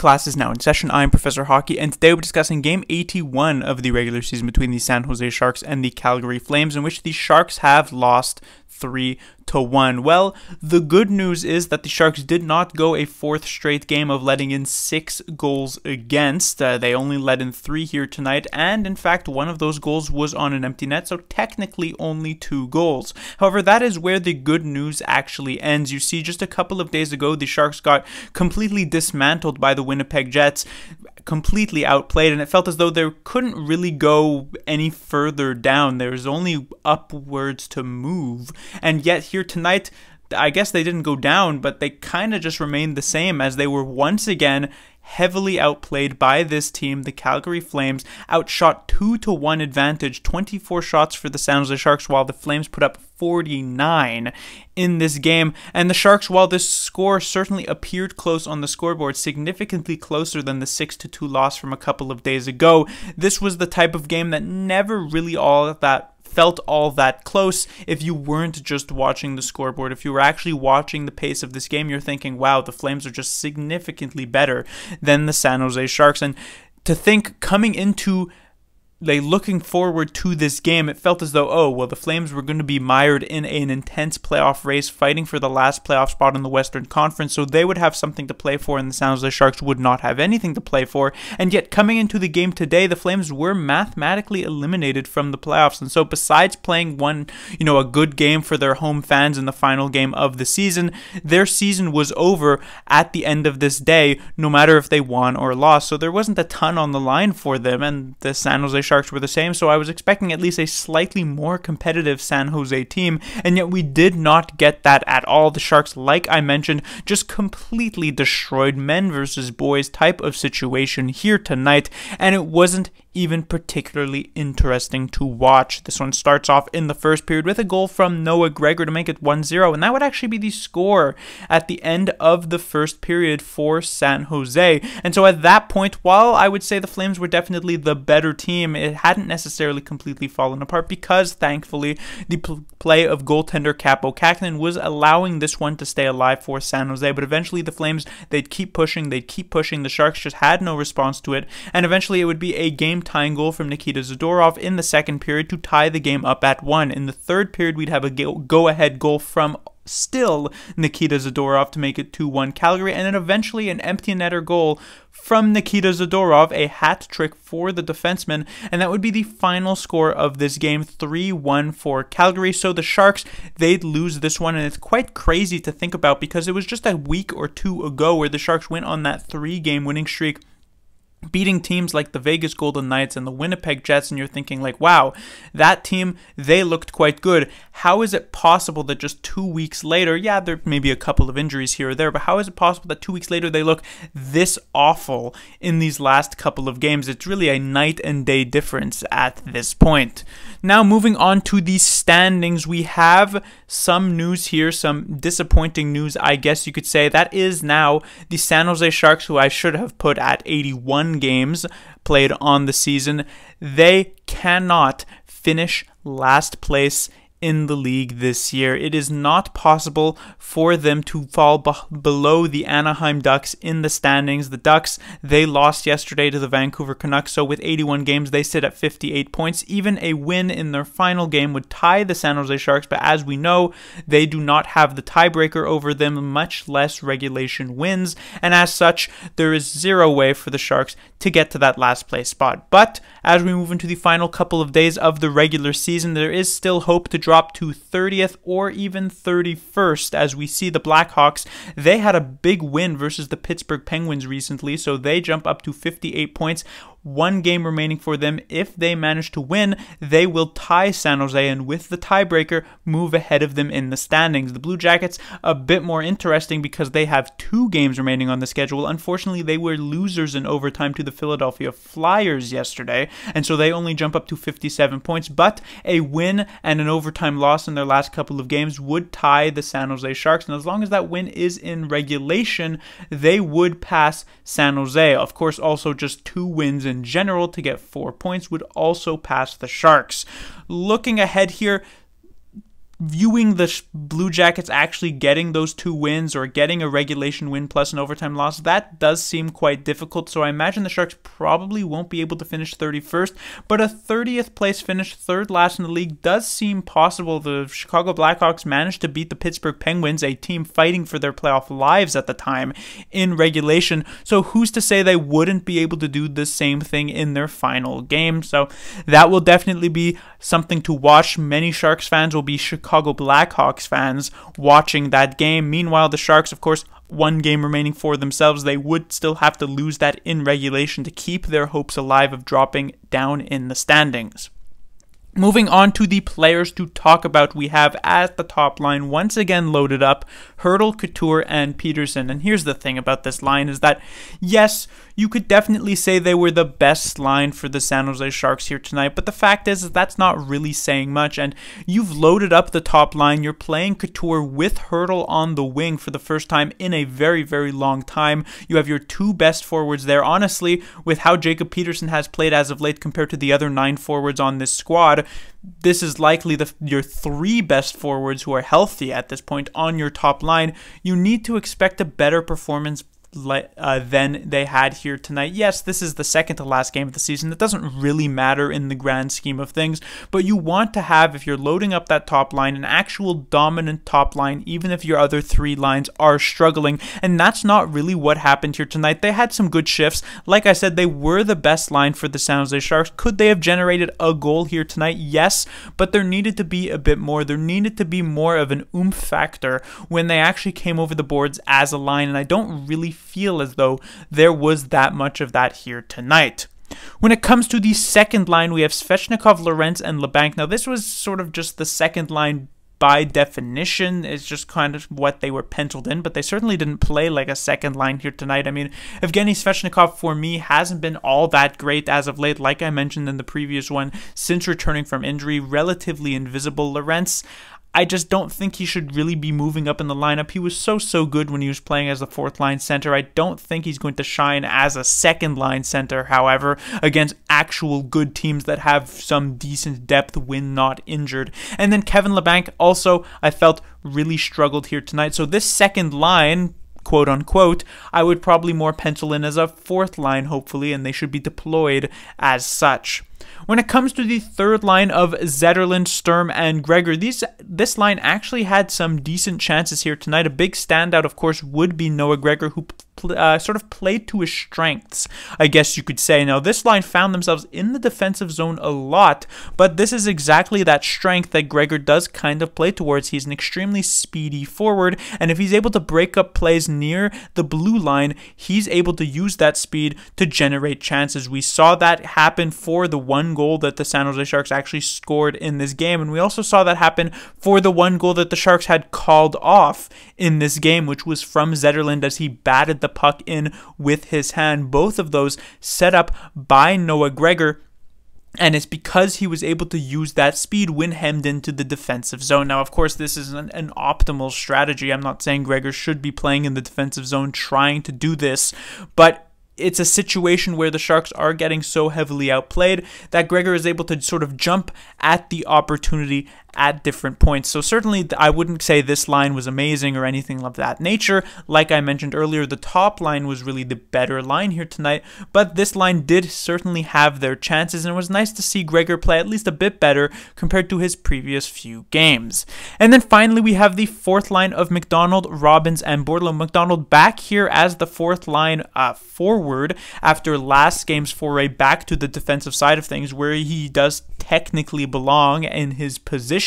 Class is now in session. I'm Professor Hockey, and today we're discussing Game 81 of the regular season between the San Jose Sharks and the Calgary Flames, in which the Sharks have lost 3-1. Well, the good news is that the Sharks did not go a fourth straight game of letting in 6 goals against. They only let in 3 here tonight, and in fact, one of those goals was on an empty net, so technically only 2 goals. However, that is where the good news actually ends. You see, just a couple of days ago, the Sharks got completely dismantled by the Winnipeg Jets, completely outplayed, and it felt as though they couldn't really go any further down. There was only upwards to move. And yet here tonight, I guess they didn't go down, but they kind of just remained the same, as they were once again heavily outplayed by this team. The Calgary Flames outshot 2-1 advantage, 24 shots for the San Jose Sharks, while the Flames put up 49 in this game. And the Sharks, while this score certainly appeared close on the scoreboard, significantly closer than the 6-2 loss from a couple of days ago, this was the type of game that never really felt all that close if you weren't just watching the scoreboard. If you were actually watching the pace of this game, you're thinking, wow, the Flames are just significantly better than the San Jose Sharks. And to think coming into looking forward to this game, it felt as though, oh, well, the Flames were going to be mired in an intense playoff race, fighting for the last playoff spot in the Western Conference, so they would have something to play for, and the San Jose Sharks would not have anything to play for. And yet, coming into the game today, the Flames were mathematically eliminated from the playoffs. And so, besides playing a good game for their home fans in the final game of the season, their season was over at the end of this day, no matter if they won or lost. So there wasn't a ton on the line for them, and the San Jose Sharks were the same, so I was expecting at least a slightly more competitive San Jose team, and yet we did not get that at all. The Sharks, like I mentioned, just completely destroyed men versus boys type of situation here tonight, and it wasn't even particularly interesting to watch. This one starts off in the first period with a goal from Noah Gregor to make it 1-0, and that would actually be the score at the end of the first period for San Jose. And so at that point, while I would say the Flames were definitely the better team, it hadn't necessarily completely fallen apart, because thankfully the play of goaltender Capo Kakinen was allowing this one to stay alive for San Jose. But eventually the Flames, they'd keep pushing. The Sharks just had no response to it, and eventually it would be a game-tying goal from Nikita Zadorov in the second period to tie the game up at 1. In the third period, we'd have a go-ahead goal from still Nikita Zadorov to make it 2-1 Calgary, and then eventually an empty netter goal from Nikita Zadorov, a hat trick for the defenseman, and that would be the final score of this game, 3-1 for Calgary. So the Sharks, they'd lose this one, and it's quite crazy to think about, because it was just a week or two ago where the Sharks went on that 3-game winning streak, beating teams like the Vegas Golden Knights and the Winnipeg Jets, and you're thinking like, wow, that team, they looked quite good. How is it possible that just 2 weeks later, yeah, there may be a couple of injuries here or there, but how is it possible that 2 weeks later they look this awful in these last couple of games? It's really a night and day difference at this point. Now, moving on to the standings, we have some news here, some disappointing news, I guess you could say. That is now the San Jose Sharks, who I should have put at 81 games played on the season. They cannot finish last place in the league this year. It is not possible for them to fall below the Anaheim Ducks in the standings. The Ducks, they lost yesterday to the Vancouver Canucks, so with 81 games, they sit at 58 points. Even a win in their final game would tie the San Jose Sharks, but as we know, they do not have the tiebreaker over them, much less regulation wins, and as such, there is zero way for the Sharks to get to that last place spot. But as we move into the final couple of days of the regular season, there is still hope to drop to 30th or even 31st, as we see the Blackhawks, they had a big win versus the Pittsburgh Penguins recently, so they jump up to 58 points. 1 game remaining for them. If they manage to win, they will tie San Jose, and with the tiebreaker, move ahead of them in the standings. The Blue Jackets, a bit more interesting because they have 2 games remaining on the schedule. Unfortunately, they were losers in overtime to the Philadelphia Flyers yesterday, and so they only jump up to 57 points, but a win and an overtime loss in their last couple of games would tie the San Jose Sharks, and as long as that win is in regulation, they would pass San Jose. Of course, also just 2 wins in general to get 4 points would also pass the Sharks. Looking ahead here, viewing the Blue Jackets actually getting those 2 wins or getting a regulation win plus an overtime loss, that does seem quite difficult. So I imagine the Sharks probably won't be able to finish 31st, but a 30th place finish, 3rd last in the league, does seem possible. The Chicago Blackhawks managed to beat the Pittsburgh Penguins, a team fighting for their playoff lives at the time, in regulation. So who's to say they wouldn't be able to do the same thing in their final game? So that will definitely be something to watch. Many Sharks fans will be Chicago Blackhawks fans watching that game. Meanwhile, the Sharks, of course, 1 game remaining for themselves. They would still have to lose that in regulation to keep their hopes alive of dropping down in the standings. Moving on to the players to talk about, we have at the top line once again loaded up Hertl, Couture, and Peterson. And here's the thing about this line is that, yes, you could definitely say they were the best line for the San Jose Sharks here tonight, but the fact is that's not really saying much. And you've loaded up the top line. You're playing Couture with Hertl on the wing for the first time in a very, very long time. You have your 2 best forwards there. Honestly, with how Jacob Peterson has played as of late compared to the other 9 forwards on this squad, this is likely your 3 best forwards who are healthy at this point on your top line. You need to expect a better performance than they had here tonight. Yes, this is the second to last game of the season. It doesn't really matter in the grand scheme of things, but you want to have, if you're loading up that top line, an actual dominant top line, even if your other 3 lines are struggling, and that's not really what happened here tonight. They had some good shifts. Like I said, they were the best line for the San Jose Sharks. Could they have generated a goal here tonight? Yes, but there needed to be a bit more. There needed to be more of an oomph factor when they actually came over the boards as a line, and I don't really feel as though there was that much of that here tonight. When it comes to the second line, we have Svechnikov, Lorentz, and LeBanc. Now, this was sort of just the second line by definition. It's just kind of what they were penciled in, but they certainly didn't play like a second line here tonight. I mean, Evgeny Svechnikov, for me, hasn't been all that great as of late. Like I mentioned in the previous one, since returning from injury, relatively invisible. Lorentz, I just don't think he should really be moving up in the lineup. He was so good when he was playing as the 4th line center. I don't think he's going to shine as a second line center, however, against actual good teams that have some decent depth when not injured. And then Kevin Labanc also, I felt, really struggled here tonight. So this second line, quote unquote, I would probably more pencil in as a 4th line, hopefully, and they should be deployed as such. When it comes to the third line of Zetterlund, Sturm, and Gregor, this line actually had some decent chances here tonight. A big standout, of course, would be Noah Gregor, who sort of played to his strengths, I guess you could say. Now, this line found themselves in the defensive zone a lot, but this is exactly that strength that Gregor does kind of play towards. He's an extremely speedy forward, and if he's able to break up plays near the blue line, he's able to use that speed to generate chances. We saw that happen for the one goal that the San Jose Sharks actually scored in this game, and we also saw that happen for the one goal that the Sharks had called off in this game, which was from Zetterlund as he batted the puck in with his hand. Both of those set up by Noah Gregor, and it's because he was able to use that speed when hemmed into the defensive zone. Now, of course, this is an optimal strategy. I'm not saying Gregor should be playing in the defensive zone trying to do this, but it's a situation where the Sharks are getting so heavily outplayed that Gregor is able to sort of jump at the opportunity at different points. So certainly I wouldn't say this line was amazing or anything of that nature. Like I mentioned earlier, the top line was really the better line here tonight, but this line did certainly have their chances, and it was nice to see Gregor play at least a bit better compared to his previous few games. And then finally we have the fourth line of McDonald, Robbins, and Bordelot. McDonald back here as the fourth line forward after last game's foray back to the defensive side of things, where he does technically belong in his position.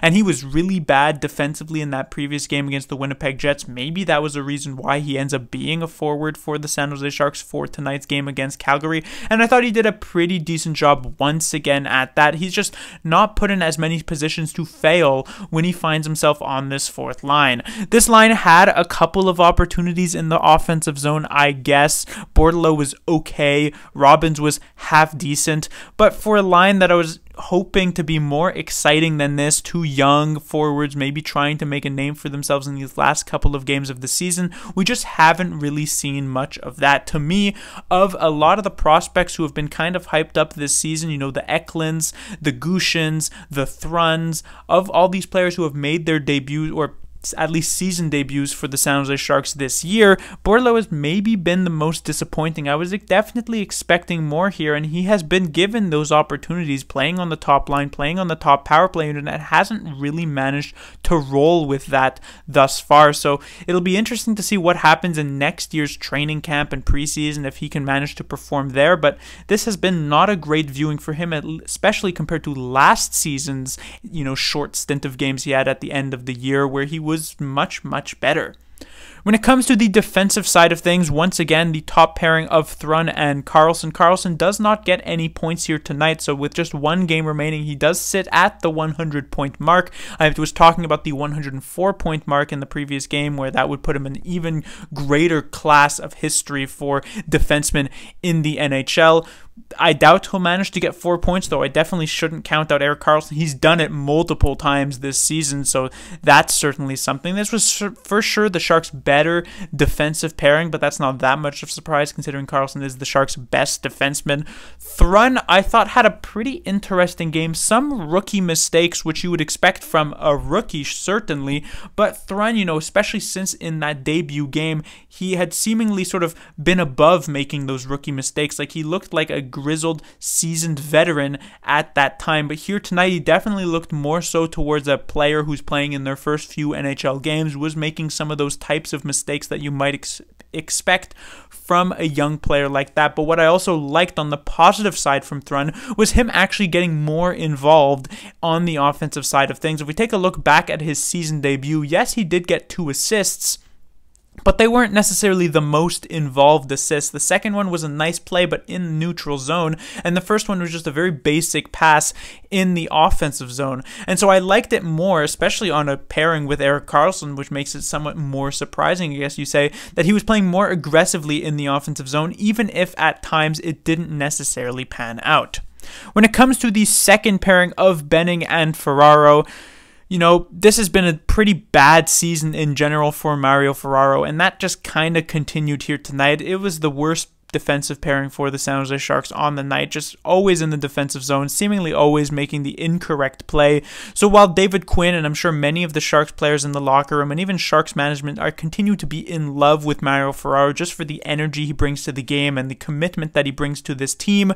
And he was really bad defensively in that previous game against the Winnipeg Jets. Maybe that was a reason why he ends up being a forward for the San Jose Sharks for tonight's game against Calgary. And I thought he did a pretty decent job once again at that. He's just not put in as many positions to fail when he finds himself on this fourth line. This line had a couple of opportunities in the offensive zone, I guess, Bordelot was okay. Robbins was half decent. But for a line that I was hoping to be more exciting than this, two young forwards maybe trying to make a name for themselves in these last couple of games of the season, we just haven't really seen much of that. To me, of a lot of the prospects who have been kind of hyped up this season, the Eklunds, the Gushins, the Thruns, of all these players who have made their debut, or at least season debuts for the San Jose Sharks this year, Bordelot has maybe been the most disappointing. I was definitely expecting more here, and he has been given those opportunities playing on the top line, playing on the top power play unit, and hasn't really managed to roll with that thus far. So it'll be interesting to see what happens in next year's training camp and preseason if he can manage to perform there, but this has been not a great viewing for him, especially compared to last season's short stint of games he had at the end of the year where he was much, much better. When it comes to the defensive side of things, once again, the top pairing of Thrun and Karlsson. Karlsson does not get any points here tonight, so with just one game remaining, he does sit at the 100-point mark. I was talking about the 104-point mark in the previous game, where that would put him in even greater class of history for defensemen in the NHL. I doubt he'll manage to get 4 points, though. I definitely shouldn't count out Erik Karlsson. He's done it multiple times this season, so that's certainly something. This was for sure the Sharks' better defensive pairing, but that's not that much of a surprise considering Karlsson is the Sharks' best defenseman. Thrun, I thought, had a pretty interesting game. Some rookie mistakes, which you would expect from a rookie, certainly, but Thrun, especially since in that debut game, he had seemingly sort of been above making those rookie mistakes. Like, he looked like a grizzled, seasoned veteran at that time, but here tonight he definitely looked more so towards a player who's playing in their first few NHL games, was making some of those types of mistakes that you might expect from a young player like that. But what I also liked on the positive side from Thrun was him actually getting more involved on the offensive side of things. If we take a look back at his season debut, yes, he did get 2 assists, but they weren't necessarily the most involved assists. The second one was a nice play, but in the neutral zone, and the first one was just a very basic pass in the offensive zone. And so I liked it more, especially on a pairing with Erik Karlsson, which makes it somewhat more surprising, I guess you say, that he was playing more aggressively in the offensive zone, even if at times it didn't necessarily pan out. When it comes to the second pairing of Benning and Ferraro, this has been a pretty bad season in general for Mario Ferraro, and that just kind of continued here tonight. It was the worst defensive pairing for the San Jose Sharks on the night, just always in the defensive zone, seemingly always making the incorrect play. So while David Quinn, and I'm sure many of the Sharks players in the locker room and even Sharks management continue to be in love with Mario Ferraro just for the energy he brings to the game and the commitment that he brings to this team,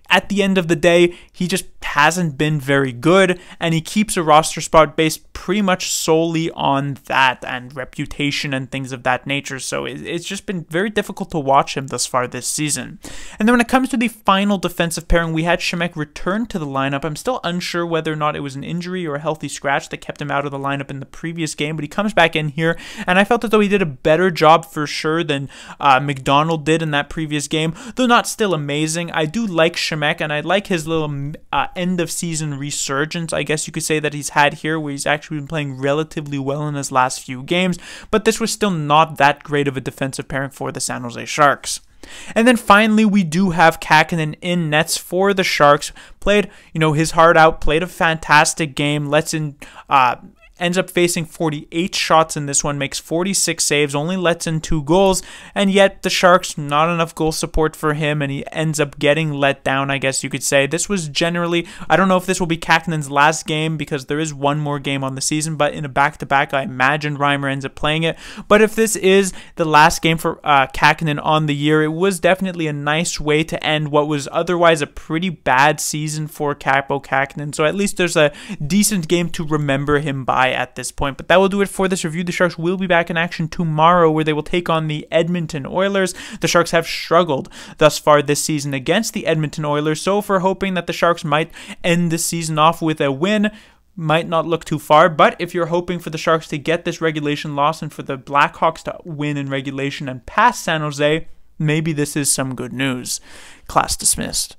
at the end of the day, he just hasn't been very good, and he keeps a roster spot based pretty much solely on that and reputation and things of that nature. So it's just been very difficult to watch him thus far this season. And then when it comes to the final defensive pairing, we had Shemek return to the lineup. I'm still unsure whether or not it was an injury or a healthy scratch that kept him out of the lineup in the previous game, but he comes back in here, and I felt as though he did a better job for sure than McDonald did in that previous game, though not still amazing. I do like Shemek, and I like his little end of season resurgence, I guess you could say, that he's had here, where he's actually been playing relatively well in his last few games, but this was still not that great of a defensive pairing for the San Jose Sharks. And then finally, we do have Kähkönen in nets for the Sharks. Played, his heart out, played a fantastic game, ends up facing 48 shots in this one, makes 46 saves, only lets in 2 goals, and yet the Sharks, not enough goal support for him, and he ends up getting let down, I guess you could say. This was generally, I don't know if this will be Kähkönen's last game, because there is one more game on the season, but in a back-to-back, I imagine Reimer ends up playing it. But if this is the last game for Kähkönen on the year, it was definitely a nice way to end what was otherwise a pretty bad season for Kaapo Kähkönen, so at least there's a decent game to remember him by at this point. But that will do it for this review. The Sharks will be back in action tomorrow, where they will take on the Edmonton Oilers. The Sharks have struggled thus far this season against the Edmonton Oilers, so if we're hoping that the Sharks might end the season off with a win, might not look too far. But if you're hoping for the Sharks to get this regulation loss and for the Blackhawks to win in regulation and pass San Jose, maybe this is some good news. Class dismissed.